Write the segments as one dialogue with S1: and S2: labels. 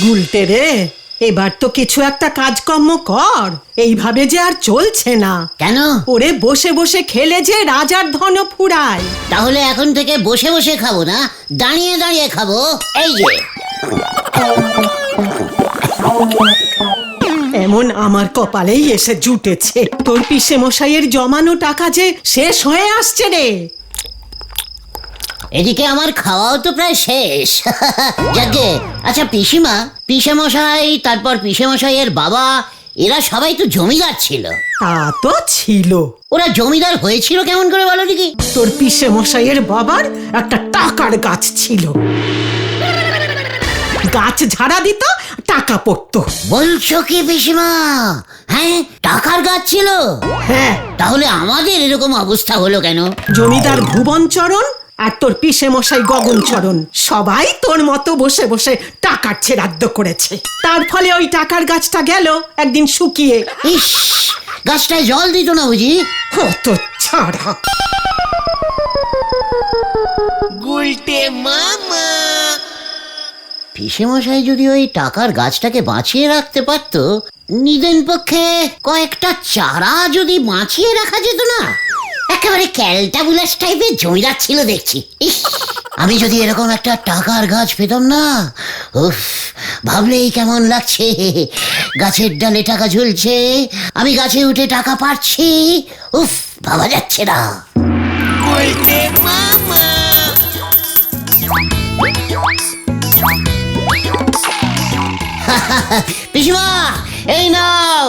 S1: গুলটে রে, এবার তো কিছু একটা কাজকর্ম কর, এইভাবে যে আর চলছে না।
S2: কেন?
S1: ওরে বসে বসে খেলে যে রাজার ধন ফুরায়।
S2: তাহলে এখন থেকে বসে বসে খাবো না, দাঁড়িয়ে দাঁড়িয়ে খাবো। এই যে
S1: এমন আমার কপালেই এসে জুটেছে। তোর পিসে মশাইয়ের জমানো টাকা যে শেষ হয়ে আসছে রে।
S2: এদিকে আমার খাওয়াও তো প্রায় শেষ। যাকে আচ্ছা, পিসিমা, পিসে মশাই, তারপর পিসে মশাইয়ের বাবা, এরা সবাই তো জমিদার ছিল।
S1: তা তো ছিল।
S2: ওরা জমিদার হয়েছিল কেমন করে বলো দেখি?
S1: তোর পিসে মশাইয়ের বাবার একটা টাকার গাছ ছিল, গাছ ঝাড়া দিত, টাকা পড়তো।
S2: বলছো কি পিসিমা? হ্যাঁ, টাকার গাছ ছিল।
S1: হ্যাঁ,
S2: তাহলে আমাদের এরকম অবস্থা হলো কেন?
S1: জমিদার ভুবনচরণ আর তোর পিসে মশাই গগনচরণ সবাই তোর মতো বসে বসে টাকার ছেড়াদ্দ করেছে। তার ফলে ওই টাকার গাছটা গেল একদিন শুকিয়ে।
S2: ইস, গাছটায় জল দিত না বুঝি?
S1: কত ছাড়া।
S2: পিসেমশাই যদি ওই টাকার গাছটাকে বাঁচিয়ে রাখতে পারতো, নিদেন পক্ষে কয়েকটা চারা যদি বাঁচিয়ে রাখা যেত না। একেবারে ক্যালটাবুলাস টাইপের জমিদার ছিল দেখছি। ইস, আমি যদি এরকম একটা টাকার গাছ পেতাম না, উফ, ভাবলেই কেমন লাগছে। গাছের ডালে টাকা ঝুলছে, আমি গাছে উঠে টাকা পাচ্ছি। উফ, ভাবা যাচ্ছে না। পিসিমা, এই নাও।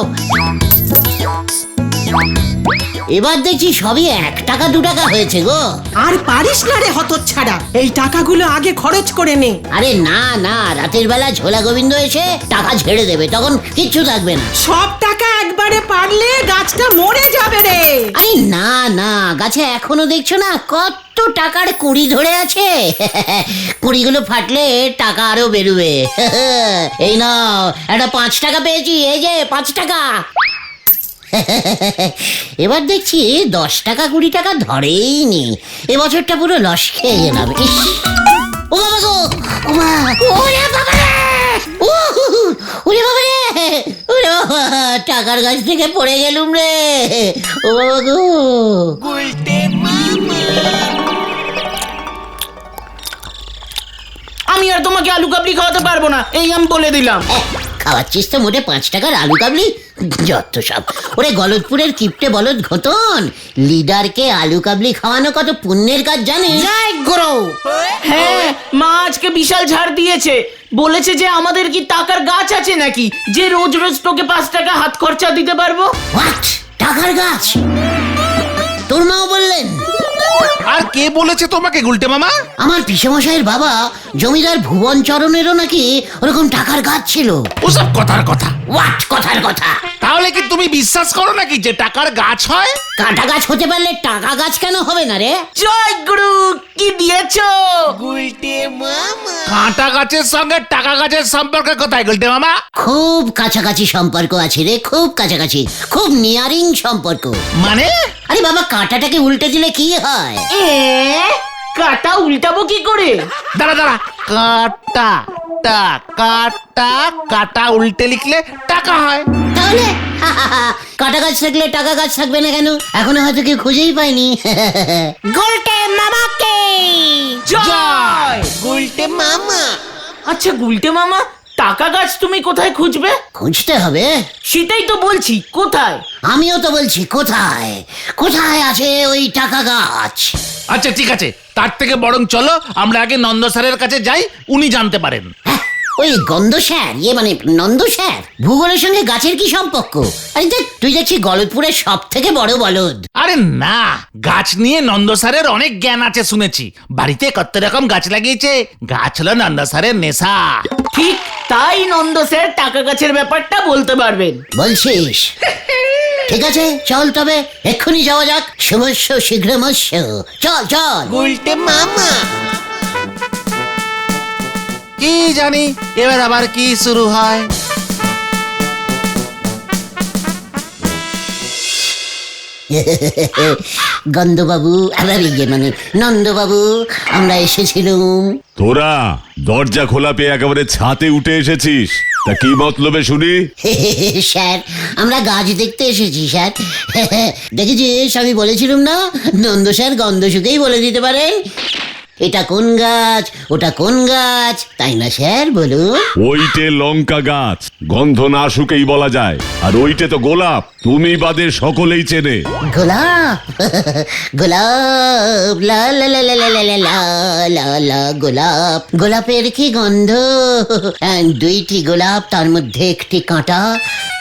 S2: এবার দেখছি সবই 1 টাকা 2 টাকা হয়েছে গো।
S1: আর পারিস না রে হতচ্ছাড়া, এই টাকাগুলো আগে খরচ করে নে।
S2: আরে না না, রাতের বেলা ঝোলা গোবিন্দ এসে টাকা ঝেড়ে দেবে, তখন কিচ্ছু থাকবে না।
S1: সব টাকা একবারে পারলে গাছটা মরে যাবে রে।
S2: আরে না না, গাছে এখনো দেখছো না কত টাকার কুড়ি ধরে আছে। কুড়িগুলো ফাটলে টাকা আরো বেরোবে। এই নাও, একটা 5 টাকা পেয়েছি, এই যে 5 টাকা। এবার দেখছি 10 টাকা 20 টাকা ধরেই নি, এবছরটা পুরো লস খেয়ে গেলাম। ইস, ও বাবা গো, ও মা, ওরে বাবা রে, ওরে বাবা রে, ওরে বাবা, টাকার গাছ থেকে পড়ে গেলুম রে। ও বাবা গো।
S3: আমি আর তোমাকে আলু কাবলি খাওয়াতে পারবো না, এই আমি বলে দিলাম।
S2: খাওয়াচ্ছিস তো মোটে 5 টাকার আলু কাবলি, যত সব। ওরে গলতপুরের কিপটে বলদ ঘটন, লিডারকে আলু কাবলি খাওয়ানো কত পুণ্যের কাজ জানিস?
S3: জয় গুরু। হ্যাঁ, মা আজকে বিশাল ছাড় দিয়েছে, বলেছে যে আমাদের কি টাকার গাছ আছে নাকি যে রোজ রোজ তোকে 5 টাকা হাত খরচা দিতে পারবো।
S2: হোয়াট? টাকার গাছ? তোর মাও বললেন?
S4: আর কে বলেছে তোমাকে গুলটে মামা?
S2: আমার পিসেমশাইয়ের বাবা জমিদার ভুবনচরণেরও নাকি ওরকম টাকার গাছ ছিল।
S4: ওসব কথার কথা।
S2: হোয়াট কথার কথা?
S4: তাহলে কি তুমি বিশ্বাস করো নাকি যে টাকার গাছ হয়?
S2: কাঁটা গাছ হতে পারলে টাকা গাছ কেন হবে না রে?
S3: জয় গুরু, কি দিয়েছো?
S4: কাঁটা গাছের সঙ্গে টাকা গাছের সম্পর্ক কোথায় গুলটে মামা?
S2: খুব কাছাকাছি সম্পর্ক আছে রে, খুব কাছাকাছি, খুব নিয়ারিং সম্পর্ক।
S4: মানে?
S2: আরে বাবা, কাঁটাটাকে উল্টে দিলে কি হয়?
S3: কাটা উল্টাবো কি করে?
S4: দাঁড়া দাঁড়া, কাটা কাটা কাটা উল্টে লিখলে টাকা হয়।
S2: তাহলে কাঁটা গাছ থাকলে টাকা গাছ থাকবে না কেন? এখনো হয়তো কেউ খুঁজেই পায়নি। গোলটে মামাকে
S3: জয় গুলটে মামা। আচ্ছা গুলটে মামা, টাকা গাছ তুমি কোথায় খুঁজবে?
S2: খুঁজতে হবে।
S3: সেটাই তো বলছি, কোথায়?
S2: আমিও তো বলছি কোথায়, কোথায় আছে ওই টাকা গাছ?
S4: আচ্ছা ঠিক আছে, তার থেকে বরং চলো আমরা আগে নন্দ স্যারের কাছে যাই, উনি জানতে পারেন।
S2: হ্যাঁ, ওই গন্ধ স্যার, মানে নন্দ স্যার, ভূগোলের সঙ্গে গাছের কি সম্পর্ক? আরে দেখ, তুই দেখছি গলতপুরের সব থেকে বড় বলদ।
S4: আরে না, গাছ নিয়ে নন্দ স্যারের অনেক জ্ঞান আছে শুনেছি, বাড়িতে কত রকম গাছ লাগিয়েছে, গাছ হলো নন্দ স্যারের নেশা।
S3: ঠিক তাই, নন্দ স্যার টাকা গাছের ব্যাপারটা বলতে পারবেন।
S2: বলছিস? ঠিক আছে, চল তবে এক্ষুনি যাওয়া যাক। শুভস্য শীঘ্রমস্য, চল চল।
S3: গুলটে মামা।
S4: কি জানি এবার আবার কি শুরু হয়।
S2: গন্ধবাবু মানে নন্দবাবু, আমরা এসেছিলুম।
S5: তোরা দরজা খোলা পেয়ে একেবারে ছাতে উঠে এসেছিস, তা কি মতলবে শুনি?
S2: স্যার, আমরা গাছ দেখতে এসেছি স্যার। দেখেছিস, আমি বলেছিলাম না, নন্দ স্যার গন্ধ শুকেই বলে দিতে পারেন এটা কোন গাছ, ওটা কোন গাছ, তাই না স্যার? বলুন।
S5: ওইটে লঙ্কা গাছ, গন্ধ না শুকেই বলা যায়। আর ওইটে তো গোলাপ, তুমি বাদে সকলেই চেনে।
S2: গোলাপ, গোলাপ, লা লা লা লা লা লা লা লা লা লা, গোলাপ, গোলাপের কি গন্ধ। দুইটি গোলাপ, তার মধ্যে একটি কাঁটা,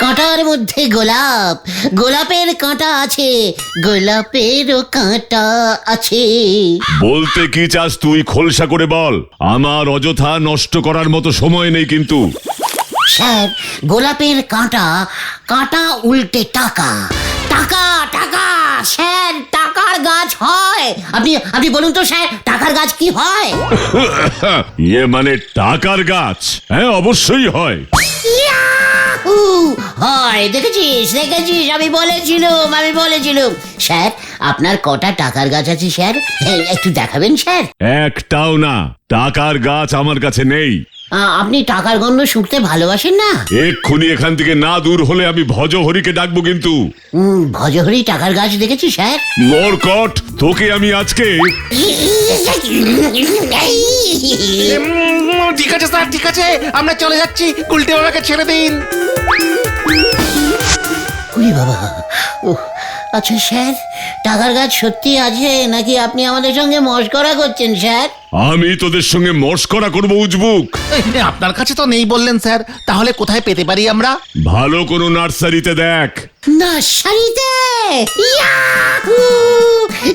S2: কাঁটার মধ্যে গোলাপ, গোলাপের কাঁটা আছে, গোলাপেরও কাঁটা আছে।
S5: বলতে কি চাস তুই খোলসা করে বল, আমার অযথা নষ্ট করার মতো সময় নেই কিন্তু।
S2: স্যার, গোলাপের কাঁটা, কাঁটা উল্টে টাকা, টাকা টাকা। স্যার, টাকার গাছ হয়। আপনি বলুন তো স্যার, টাকার গাছ কি হয়?
S5: ইয়ে মানে টাকার গাছ? হ্যাঁ, অবশ্যই হয়।
S2: ইয়াহু! হয়, দেখেছিস দেখেছিস, আমি বলেছিলুম। স্যার, আপনার কটা টাকার গাছ আছে স্যার? একটু দেখাবেন স্যার?
S5: একটাও না, টাকার গাছ আমার কাছে নেই।
S2: আপনি টাকার গন্ধ শুঁকতে ভালোবাসেন না?
S5: এক্ষুনি এখান থেকে না দূর হলে আমি ভজহরিকে ডাকবো কিন্তু।
S2: ভজহরি টাকার গাছ দেখেছি স্যার।
S5: মরকট, তোকে আমি আজকে।
S4: ঠিক আছে স্যার, ঠিক আছে, আমরা চলে যাচ্ছি, গুলটে বাবাকে ছেড়ে দিন।
S2: উরি বাবা, আচ্ছা স্যার, টাকার গাছ সত্যি আছে নাকি আপনি আমাদের সঙ্গে মশকরা করছেন স্যার?
S5: আমি তোদের সঙ্গে মস্করা করবো উজবুক?
S4: আপনার কাছে তো নেই বললেন স্যার, তাহলে কোথায় পেতে পারি আমরা?
S5: ভালো কোনো নার্সারিতে দেখ।
S2: নার্সারিতে? ইয়াহু!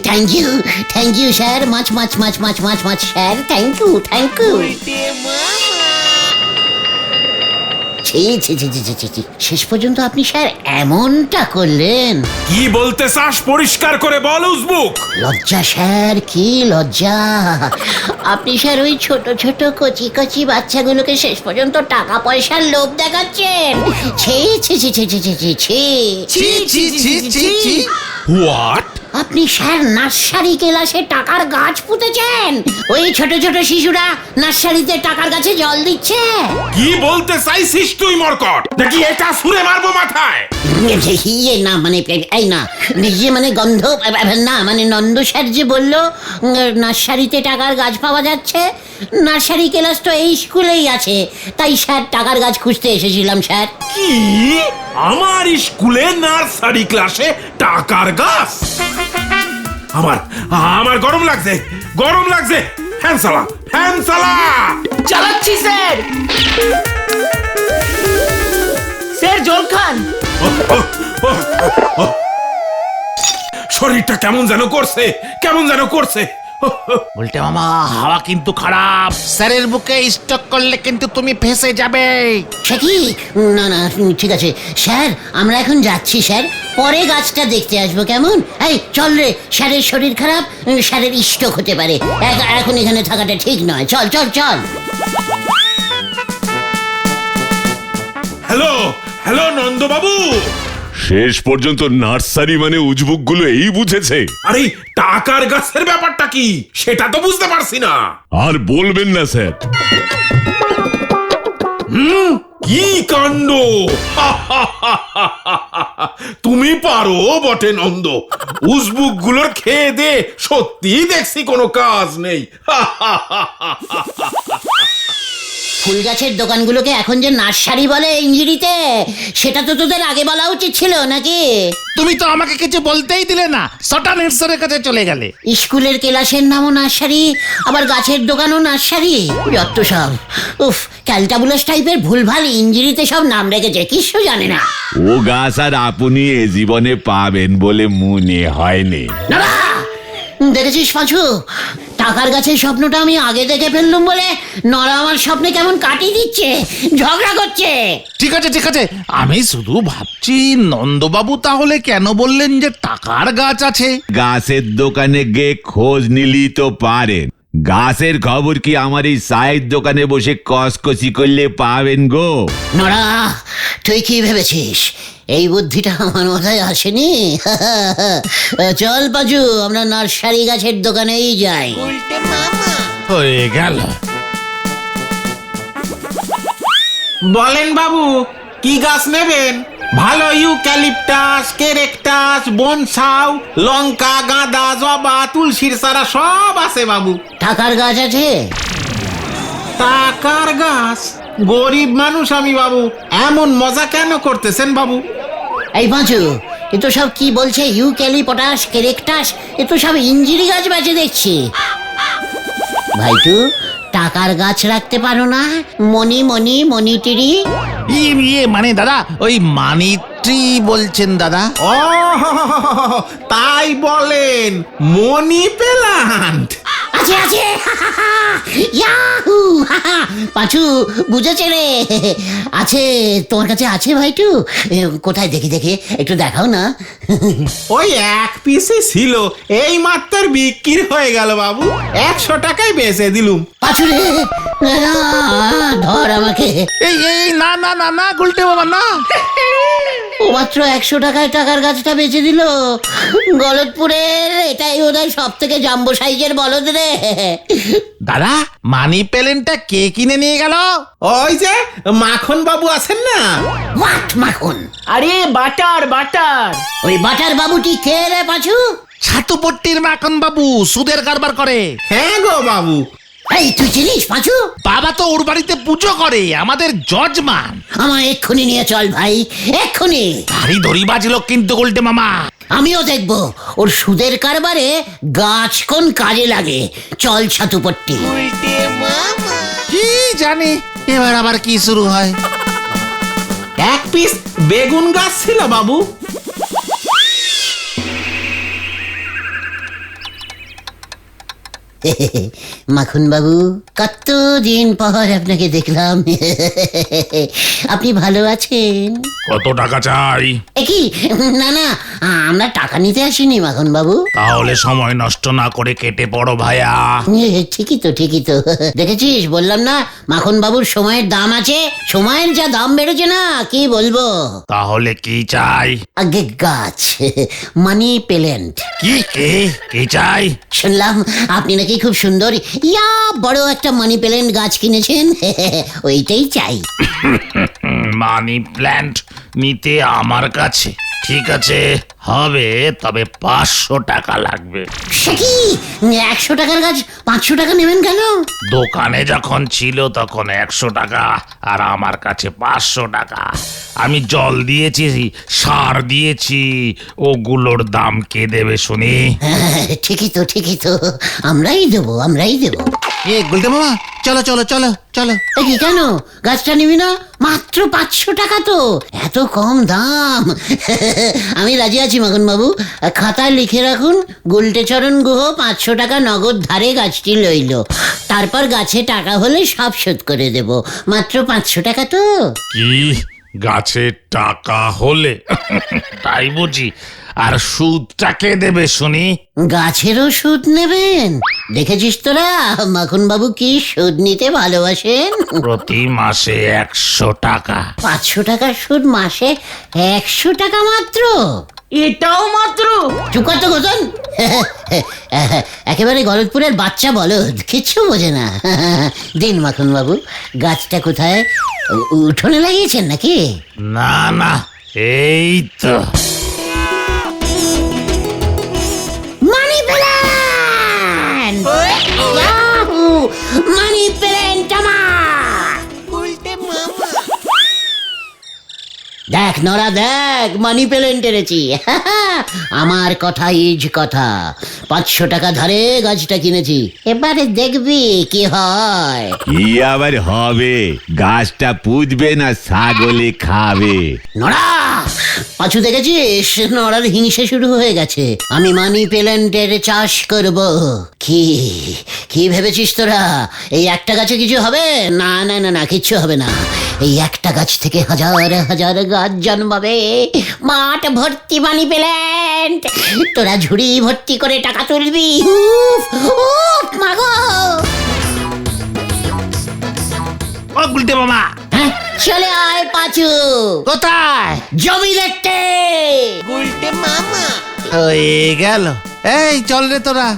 S2: থ্যাংক ইউ স্যার, মাছ স্যার, থ্যাংক ইউ। শেষ পর্যন্ত আপনি স্যার এমনটা করলেন।
S6: কি বলতে চাস পরিষ্কার করে বল উজবুক।
S2: লজ্জা স্যার, কি লজ্জা। আপনি স্যার ওই ছোট ছোট কচি কচি বাচ্চাগুলোকে শেষ পর্যন্ত টাকা পয়সার লোভ দেখাচ্ছেন। ছি ছি ছি ছি ছি ছি ছি ছি।
S4: ছি ছি ছি ছি ছি।
S6: হোয়াট?
S2: আপনি স্যার নার্সারি ক্লাসে টাকার গাছ পুঁতেছেন। ওই ছোট ছোট শিশুরা নার্সারিতে টাকার গাছে জল দিচ্ছে।
S6: কি বলতে চাইছিস তুই মরকট? নাকি এটা ছুঁড়ে মারবো মাথায়?
S2: ইয়ে না মানে এই না, ইয়ে মানে গন্ধ না, মানে নন্দ স্যার যে বললো নার্সারিতে টাকার গাছ পাওয়া যাচ্ছে, নার্সারি ক্লাস তো এই স্কুলেই আছে, তাই স্যার টাকার গাছ খুঁজতে এসেছিলাম স্যার।
S6: কি? আমার স্কুলে নার্সারি ক্লাসে টাকার গাছ? আমার গরম লাগছে। ফ্যান চালা।
S3: চালাচ্ছি স্যার। স্যার, জল খান।
S6: শরীরটা কেমন যেন করছে।
S4: গুলটে মামা, হাওয়া কিন্তু খারাপ, স্যারের বুকে স্টক করলে কিন্তু তুমি ফেঁসে যাবে।
S2: সে কি? না ঠিক আছে স্যার, আমরা এখন যাচ্ছি স্যার, পরে গাছটা দেখতে আসবো কেমন? এই চল রে, স্যারের শরীর খারাপ, স্যারের স্ট্রোক হতে পারে, এখন এখানে থাকাটা ঠিক নয়। চল।
S6: হ্যালো নন্দবাবু।
S5: শেষ পর্যন্ত নার্সারি মানে উজবুক গুলো এই বুঝেছে।
S6: আরে টাকার গাছের ব্যাপারটা কি সেটা তো বুঝতে পারছি না।
S5: আর বলবেন না স্যার।
S6: কি কাণ্ড! তুমি পারো বটে নন্দ। উজবুক গুলোর খেয়ে দে সত্যি দেখছি কোনো কাজ নেই।
S2: ফুল গাছের দোকানগুলোকে এখন যে নার্সারি বলে ইংরেজিতে, সেটা তো তোদের আগে বলা উচিত ছিল নাকি?
S4: তুমি তো আমাকে কিছু বলতেই দিলে না, সটানের স্যারের কাছে চলে গেলে।
S2: স্কুলের ক্লাসের নামও নার্সারি, আবার গাছের দোকানও নার্সারি, যত সব। উফ, ক্যালটাবুলাস টাইপের ভুলভাল ইংরেজিতে সব নাম রেখেছে, কিছু জানে না।
S5: ও গাছ আর আপনি এ জীবনে পাবেন বলে মনে হয়নি।
S2: না, দেখেছিস পাঁচু, টাকার গাছের স্বপ্নটা আমি আগে দেখে ফেললুম বলে নরা আমার স্বপ্নে কেমন কাটিয়ে দিচ্ছে, ঝগড়া করছে।
S4: ঠিক আছে, আমি শুধু ভাবছি নন্দবাবু তাহলে কেন বললেন যে টাকার গাছ আছে?
S7: গাছের দোকানে গিয়ে খোঁজ নিলি তো পারেন। গাছের খবর কি আমার এই চায়ের দোকানে বসে কসকসি করলে পাবেন গো?
S2: নরা, তুই কি ভেবেছিস এই বুদ্ধিটা আমার মাথায় আসেনি। চল পাজু, আমরা নার্সারি গাছের দোকানেই যাই।
S4: হয়ে গেল।
S6: বলেন বাবু, কি গাছ নেবেন? ভালো ইউক্যালিপটাস, কেরেকটাস, বনসাউ, লঙ্কা, গাঁদা, জবা, তুলসীর চারা সব আছে বাবু।
S2: টাকার গাছ আছে?
S6: টাকার গাছ? গরিব মানুষ আমি বাবু, এমন মজা কেন করতেছেন বাবু?
S2: এই পাঁচু, এ তো সব কি বলছে ইউক্যালিপটাস, কেরেকটাস, এ তো সব ইঞ্জিরি গাছ বেঁচে দেখছি। ভাইটু, টাকার গাছ রাখতে পারো না? মনিটিরি।
S4: মানে দাদা, ওই মানি ট্রি বলছেন দাদা?
S6: ও তাই বলেন, মনি প্ল্যান্ট
S2: আছে আছে। ইয়াহু! পাঁচু বুঝেছে রে, আছে। তোমার কাছে আছে ভাইটু? কোথায় দেখি দেখি, একটু দেখাও না।
S6: ওই এক পিসই ছিল, এই মাত্র বিক্রি হয়ে গেল বাবু। 100 টাকায় বেচে দিলুম।
S2: পাঁচু রে, ধর আমাকে।
S4: এই এই না না না না গুলটে বাবা না।
S2: ও মাত্র 100 টাকায় টাকার গাছটা বেচে দিল। গলতপুরের এটাই বোধহয় সব থেকে জাম্বো সাইজের বলদ রে।
S4: দাদা, মানি প্ল্যান্টটা কে কিনে নিয়ে গেল?
S6: ওই যে মাখন বাবু আছেন না?
S2: হোয়াট মাখন?
S3: আরে বাটার।
S2: ওই বাটার বাবুটি কে রে পাঁচু?
S4: ছাতুপট্টির মাখন বাবু, সুদের কারবার করে।
S6: হ্যাঁ গো বাবু।
S2: এই তুই চিনিস পাঁচু?
S4: বাবা তো ওর বাড়িতে পুজো করে, আমাদের জজমান।
S2: আমার এক্ষুনি নিয়ে চল ভাই, এক্ষুনি।
S4: ভারী দড়ি বাজলো কিন্তু গুলটে মামা।
S2: আমিও দেখবো ওর সুদের কারবারে গাছ কোন কাজে লাগে। চল ছাতুপট্টি।
S4: কি জানি এবার আবার কি শুরু হয়।
S6: এক পিস বেগুন গাছ ছিল বাবু।
S2: মাখন বাবু, কতদিন পর আপনাকে দেখলাম। আপনি ভালো আছেন?
S4: কত টাকা চাই?
S2: কি না না, আমরা টাকা নিতে আসিনি মাখন বাবু।
S4: তাহলে সময় নষ্ট না করে কেটে পড়ো ভাইয়া।
S2: ঠিকই তো দেখেছিস, বললাম না মাখন বাবুর সময়ের দাম আছে। সময়ের যা দাম বেড়েছে না, কি বলবো।
S4: তাহলে কি চাই?
S2: আগে গাছ, মানি প্ল্যান্ট।
S4: কি চাই?
S2: শুনলাম আপনি নাকি খুব সুন্দর ইয়া বড় একটা মানি প্ল্যান্ট গাছ কিনেছেন। ওইটাই চাই।
S4: মানি প্ল্যান্ট নিতে আমার কাছে? ঠিক আছে, হবে, তবে 500 টাকা লাগবে।
S2: সে কি, 100 টাকার গাছ 500 টাকা নেবেন কেন?
S4: দোকানে যখন ছিল তখন 100 টাকা, আর আমার কাছে 500 টাকা। আমি জল দিয়েছি, সার দিয়েছি, ওগুলোর দাম কে দেবে শুনি?
S2: ঠিকই তো আমরাই দেবো।
S4: এ গুলটে মামা, চলো চলো চলো চলো।
S2: কি কেন, গাছটা নিবি না? মাত্র 500 টাকা তো, এত কম দাম। আমি রাজি আছি মাখন বাবু। খাতায় লিখে রাখুন, গুলটেচরণ গুহ 500 টাকা নগদ ধারে গাছটি লইল। তারপর গাছে টাকা হলে সব শোধ করে দেব। মাত্র 500 টাকা তো।
S4: কি গাছের টাকা হলে? তাই বুঝি? আর সুদটাকে দেবে শুনি?
S2: গাছেরও সুদ নেবেন? দেখেছিস তোরা মাখন বাবু কি সুদ নিতে ভালোবাসেন।
S4: প্রতি মাসে 100 টাকা।
S2: 500 টাকার সুদ মাসে 100 টাকা মাত্র?
S3: এটাও মাত্র?
S2: চুপ তো গোতন। একেবারে গলতপুরের বাচ্চা বলদ, কিচ্ছু বোঝে না। দিন মাখন বাবু, গাছটা কোথায়? উঠোনে লাগিয়েছেন নাকি?
S4: না না, এই তো।
S2: Money plant! Yahoo! Money plant আমার! দেখ নরা, দেখ মানি প্ল্যান্ট এনেছি। আমার কথা ইজ কথা। 500 টাকা ধারে গাছটা কিনেছি, এবারে দেখবি কি হয়।
S7: কি আবার হবে? গাছটা পুঁতবে না ছাগলে খাবে?
S2: নড়া, পাঁচু দেখেছিস, নড়ার হিংসে শুরু হয়ে গেছে। আমি মানি প্ল্যান্টের চাষ করব। কি ভেবেছিস তোরা? এই একটা গাছে কিছু হবে? না না না না, কিচ্ছু হবে না। এই একটা গাছ থেকে হাজার হাজার গাছ জন্মাবে। মাঠ ভর্তি মানি প্ল্যান্ট। তোরা ঝুড়ি ভর্তি করে টাকা তুলবি। উফ উফ মাগো।
S4: ও গুলটে মামা,
S2: হ্যাঁ, চলে আয় পাঁচু।
S6: কোথায়?
S2: জমি দেখতে।
S6: হয়ে গেল। এই চল রে তোরা।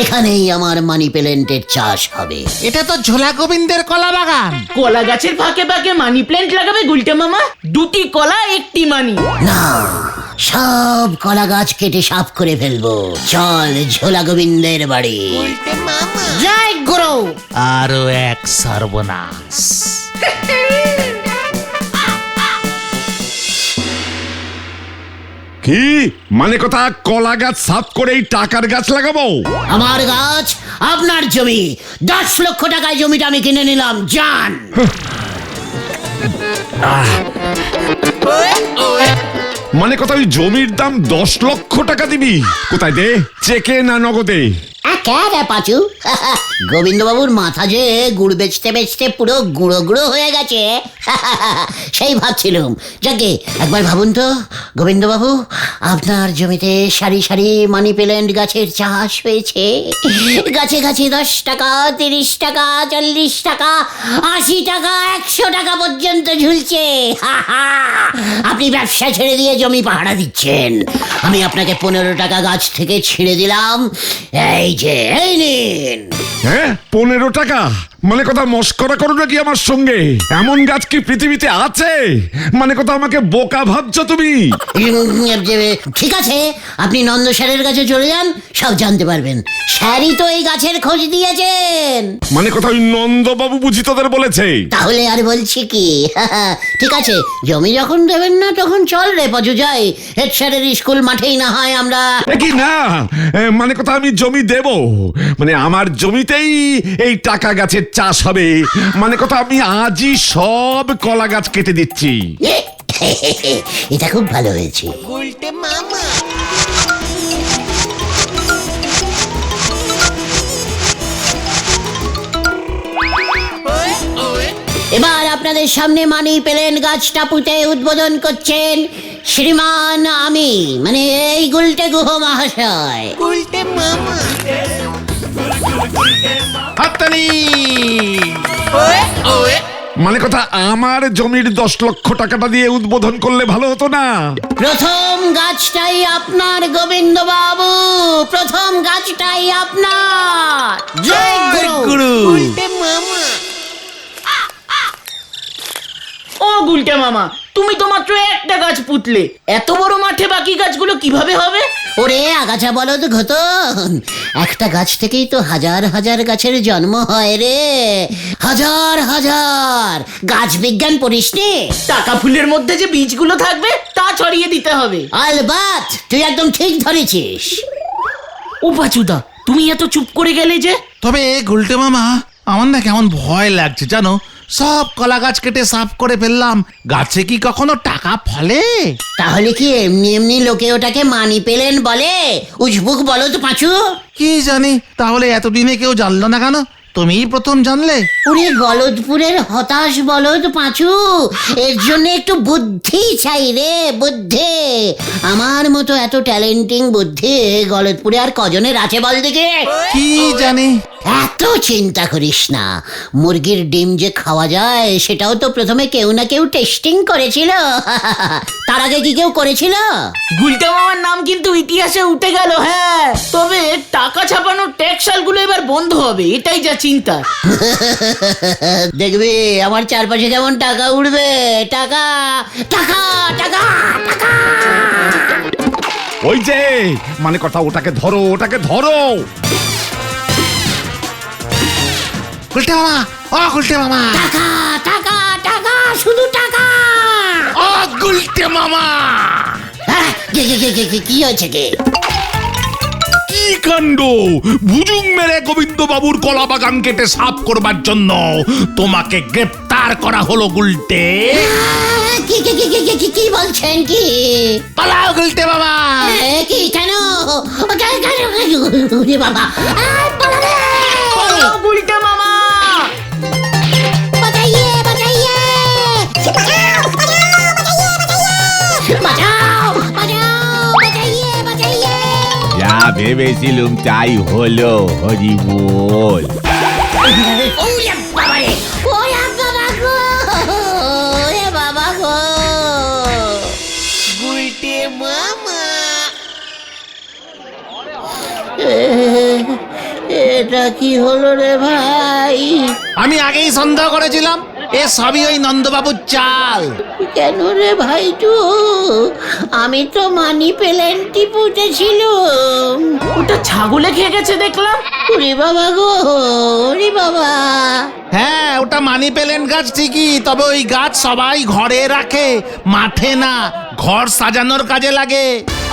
S2: এখানেই আমার মানি প্ল্যান্টের চাষ হবে।
S6: এটা তো ঝোলা গোবিন্দের কলা বাগান।
S3: কলা গাছের ফাঁকে ফাঁকে মানি প্ল্যান্ট লাগাবে গুলটে মামা? দুটি কলা একটি মানি।
S2: না, সব কলা গাছ কেটে সাফ করে ফেলবো। চল ঝোলা গোবিন্দের বাড়ি।
S6: জয় গুরু। আরো এক সর্বনাশ।
S5: কি মানে কথা, কলা গাছ সাফ করে এই টাকার গাছ লাগাবো?
S2: আমার গাছ আপনার জমি। 10 লক্ষ টাকায় জমিটা আমি কিনে নিলাম। যান।
S5: মানে কথা, ওই জমির দাম 10 লক্ষ টাকা দিবি? কোথায় দে, চেকে না নগদে?
S2: পাচু, গোবিন্দবাবুর মাথা যে গুড় বেচতে বেচতে পুরো গুঁড়ো গুঁড়ো হয়ে গেছে। সেই ভাবছিলাম, যাকে একবার ভাবুন তো গোবিন্দবাবু, আপনার জমিতে সারি সারি মানি প্ল্যান্ট গাছের চাষ হয়েছে। গাছে গাছে 10 টাকা, 30 টাকা, 40 টাকা, 80 টাকা, 100 টাকা পর্যন্ত ঝুলছে। আপনি ব্যবসা ছেড়ে দিয়ে জমি পাহারা দিচ্ছেন। আমি আপনাকে 15 টাকা গাছ থেকে ছিঁড়ে দিলাম। এই যে, এই নিন।
S5: হ্যাঁ, 15 টাকা? মানে কথা, মস্করা করো নাকি আমার সঙ্গে? এমন গাছ কি পৃথিবীতে আছে? মানে কথা, আমাকে বোকা ভাবছো তুমি?
S2: ঠিক আছে, আপনি নন্দ স্যারের কাছে চলে যান, সব জানতে পারবেন। স্যারই তো এই গাছের খোঁজ দিয়েছেন।
S5: মানে কথা, ওই নন্দবাবু বুঝি তোদের বলেছে?
S2: তাহলে আর বলছি কি? ঠিক আছে, জমি যখন দেবেন না তখন চল রে পাজু, যাই হেড স্যারের স্কুল মাঠেই না হয় আমরা।
S5: কি না, মানে কথা, আমি জমি দেব, মানে আমার জমিতেই এই টাকা গাছের চাষ হবে। মানে কথা, আমি আজই সব কলা গাছ কেটে দিচ্ছি।
S2: এটা খুব ভালো হয়েছে। এবার আপনাদের সামনে মানি প্ল্যান্ট গাছটা পুঁতে উদ্বোধন করছেন শ্রীমান আমি, মানে এই গুলটে গুহ মহাশয়।
S6: হাততালি।
S5: মানে কথা, আমার জমির 10 লক্ষ টাকাটা দিয়ে উদ্বোধন করলে ভালো হতো না?
S2: প্রথম গাছটাই আপনার গোবিন্দ বাবু, প্রথম গাছটাই আপনার। জয় গুরু।
S3: ও গুলটে মামা, তুমি তো মাত্র একটা গাছ পুতলে, এত বড় মাঠে বাকি গাছগুলো কিভাবে হবে?
S2: ওরে আগাছা বলদ ঘটন, একটা গাছ থেকেই তো হাজার হাজার গাছের জন্ম হয় রে। হাজার হাজার। গাছ বিজ্ঞান পড়িস নি?
S3: টাকা ফুলের মধ্যে যে বীজগুলো থাকবে তা ছড়িয়ে দিতে হবে।
S2: আলবাত, তুই একদম ঠিক ধরেছিস।
S3: ও পাচুদা, তুমি এত চুপ করে গেলে যে?
S6: তবে গুলটে মামা, আমার না কেমন ভয় লাগছে জানো। সব কলা গাছ কেটে সাফ করে ফেললাম, গাছে কি কখনো টাকা ফলে?
S2: তাহলে কি এমনি এমনি লোকে ওটাকে মানি পেলেন বলে? উজবুক বলো তো পাঁচু।
S6: কি জানি, তাহলে এতদিনে কেউ জানলো না কেন? তুমিই প্রথম জানলে।
S2: ওরে গলদপুরের হতাশ বলদ পাঁচু, এর জন্য একটু বুদ্ধি চাই রে, বুদ্ধি। আমার মতো এত ট্যালেন্টিং বুদ্ধি গলদপুরে আর কজনের আছে বল দিকে?
S6: কি জানি।
S2: এত চিন্তা করিস না, মুরগির ডিম যে খাওয়া যায় সেটাও তো প্রথমে কেউ না কেউ টেস্টিং করেছিল। তার আগে কি কেউ করেছিল?
S3: গুলটে মামার নাম কিন্তু ইতিহাসে উঠে গেল। হ্যাঁ, তবে টাকা ছাপানোর ট্যাক্সালগুলো এবার বন্ধ হবে, এটাই যা চিন্তা।
S2: দেখবি আমার চারপাশে কেমন টাকা উঠবে। টাকা টাকা টাকা টাকা।
S5: ওই যে, মানে কথা, ওটাকে ধরো, ওটাকে ধরো।
S6: গুলটে মামা, ও গুলটে মামা।
S2: টাকা টাকা টাকা, শুধু টাকা।
S6: ও গুলটে মামা,
S2: হ্যাঁ, কি হয়েছে কে?
S4: কি কাণ্ড! ভুজুং মেরে গোবিন্দ বাবুর কলা বাগান কেটে সাফ করবার জন্য তোমাকে গ্রেপ্তার করা হলো গুলটে।
S2: কি বলছেন কি?
S6: পালাও গুলটে মামা।
S2: কি কেন? বাবা,
S3: ও গুলটে মামা!
S2: বাঁচাইয়ে বাঁচাইয়ে, বাঁচাও বাঁচাও।
S7: ভেবেছিলুম তাই হলো, হরি বল।
S2: ওরে বাবারে, ওরে বাবা গো, ওরে বাবা গো। এটা কি হলো রে ভাই?
S6: আমি আগেই সন্দেহ করেছিলাম এ সবই ওই নন্দবাবুর চাল।
S2: কেন রে ভাইটু? আমি তো মানি প্লেনটি পুঁতেছিলুম।
S3: ওটা ছাগলে খেয়ে গেছে দেখলাম।
S2: ওরে বাবা গো, ওরে বাবা।
S6: হ্যাঁ, ওটা মানি প্ল্যান্ট গাছ ঠিকই, তবে ওই গাছ সবাই ঘরে রাখে, মাঠে না। ঘর সাজানোর কাজে লাগে।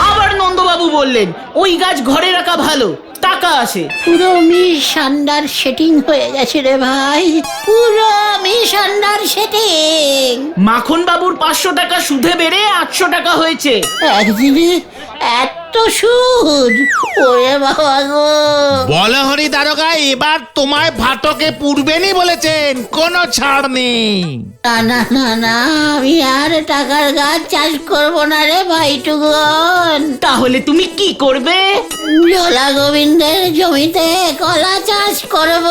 S3: আবার নন্দবাবু বললেন ওই গাছ ঘরে রাখা ভালো, টাকা আসে।
S2: পুরো মিশান্ডার সেটিং হয়ে গেছে রে ভাই, পুরো মিশান্ডার সেটিং।
S3: মাখন বাবুর 500 টাকা সুদে বেড়ে 800 টাকা হয়েছে।
S2: একদিনে এত সুদ? ওরে বাবা গো।
S6: বলে হরি দারোগা, এবার তোমায় ফাটকে পুরবেনই বলেছেন, কোনো ছাড় নেই।
S2: না না না না, আমি আর টাকার গাছ চাষ করব না রে ভাইটুগন।
S3: তাহলে তুমি কি করবে?
S2: জলা গোবিন্দের জমিতে কলা চাষ করব।